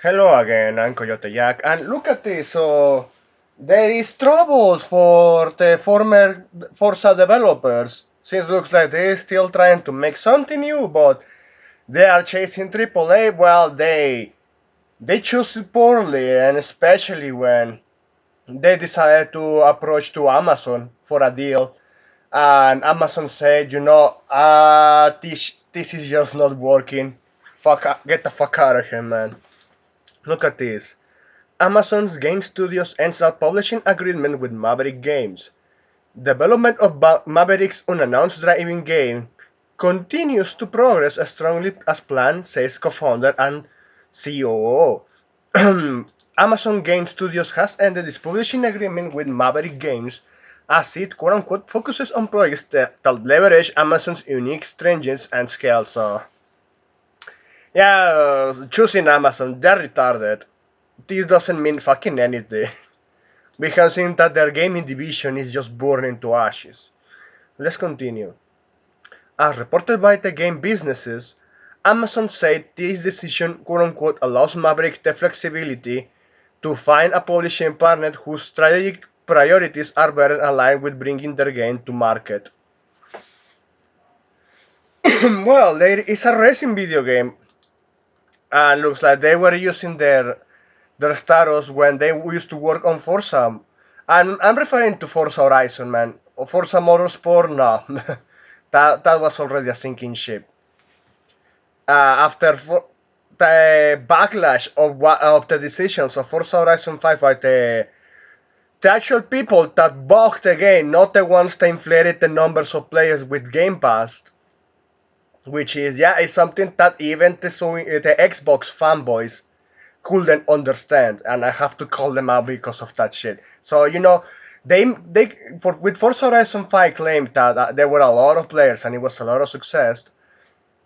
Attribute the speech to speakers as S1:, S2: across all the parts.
S1: Hello again, I'm Coyote Jack, and look at this. So there is troubles for the former Forza developers. Since looks like they're still trying to make something new, but they are chasing AAA. Well, they choose it poorly, and especially when they decided to approach to Amazon for a deal, and Amazon said, this is just not working. Get the fuck out of here, man. Look at this. Amazon's Game Studios ends up publishing agreement with Maverick Games. Development of Maverick's unannounced driving game continues to progress as strongly as planned, says co-founder and COO. Amazon Game Studios has ended its publishing agreement with Maverick Games as it quote-unquote focuses on projects that leverage Amazon's unique strengths and scale. So, yeah, choosing Amazon, they're retarded. This doesn't mean fucking anything. We have seen that their gaming division is just burning to ashes. Let's continue. As reported by the game businesses, Amazon said this decision quote unquote allows Maverick the flexibility to find a publishing partner whose strategic priorities are better aligned with bringing their game to market. Well, there is a racing video game, and looks like they were using their status when they used to work on Forza. And I'm referring to Forza Horizon, man. Or Forza Motorsport, no. that was already a sinking ship. After the backlash of the decisions of Forza Horizon 5 by the actual people that bought the game, not the ones that inflated the numbers of players with Game Pass, which is something that even the Xbox fanboys couldn't understand, and I have to call them out because of that shit. So they with Forza Horizon 5 claimed that there were a lot of players and it was a lot of success,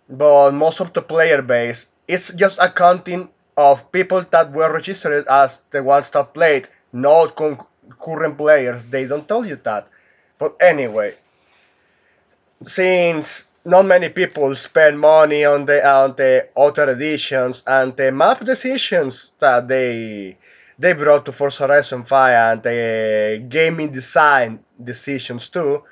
S1: but most of the player base is just accounting of people that were registered as the ones that played, not current players. They don't tell you that. But anyway, since not many people spend money on the other editions and the map decisions that they brought to Forza Horizon 5 and the gaming design decisions too,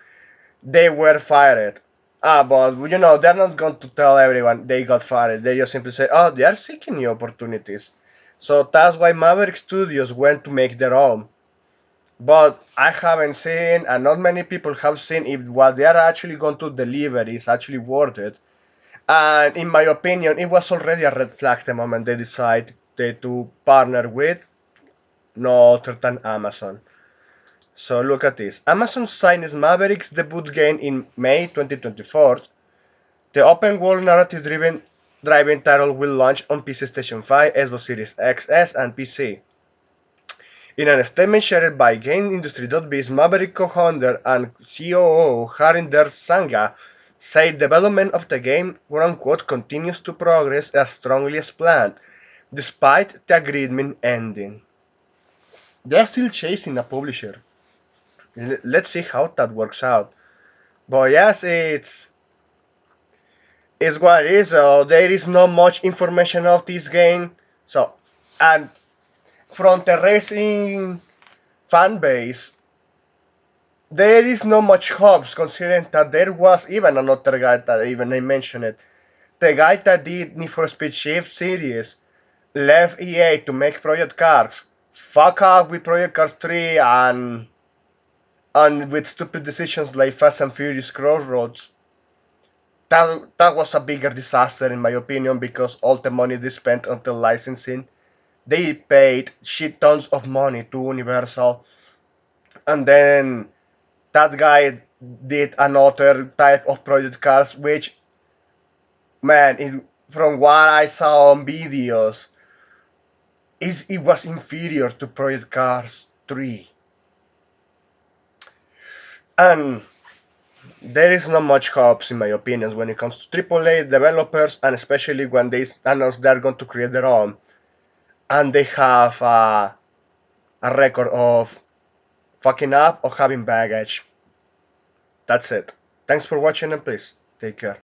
S1: they were fired. But they're not going to tell everyone they got fired. They just simply say, oh, they are seeking new opportunities. So that's why Maverick Studios went to make their own, but I haven't seen, and not many people have seen, if what they are actually going to deliver is actually worth it. And in my opinion, it was already a red flag the moment they decided to partner with no other than Amazon. So look at this. Amazon signs Maverick's debut game in May 2024. The open world narrative driven driving title will launch on PC Station 5, Xbox Series XS, and PC. In a statement shared by GameIndustry.biz, Maverick co-founder and COO Harinder Sangha said development of the game quote-unquote continues to progress as strongly as planned, despite the agreement ending. They are still chasing a publisher. Let's see how that works out. But yes, it's what it is. So there is not much information of this game. So, and from the racing fan base, there is not much hopes considering that there was even another guy that even I mentioned it. The guy that did Need for Speed Shift series left EA to make Project Cars. Fuck up with Project Cars 3 and with stupid decisions like Fast and Furious Crossroads. That was a bigger disaster in my opinion because all the money they spent on the licensing, they paid shit tons of money to Universal, and then that guy did another type of Project Cars, which, man, from what I saw on videos, it was inferior to Project Cars 3. And there is not much hopes, in my opinion, when it comes to AAA developers, and especially when they announce they're going to create their own, and they have a record of fucking up or having baggage. That's it. Thanks for watching, and please take care.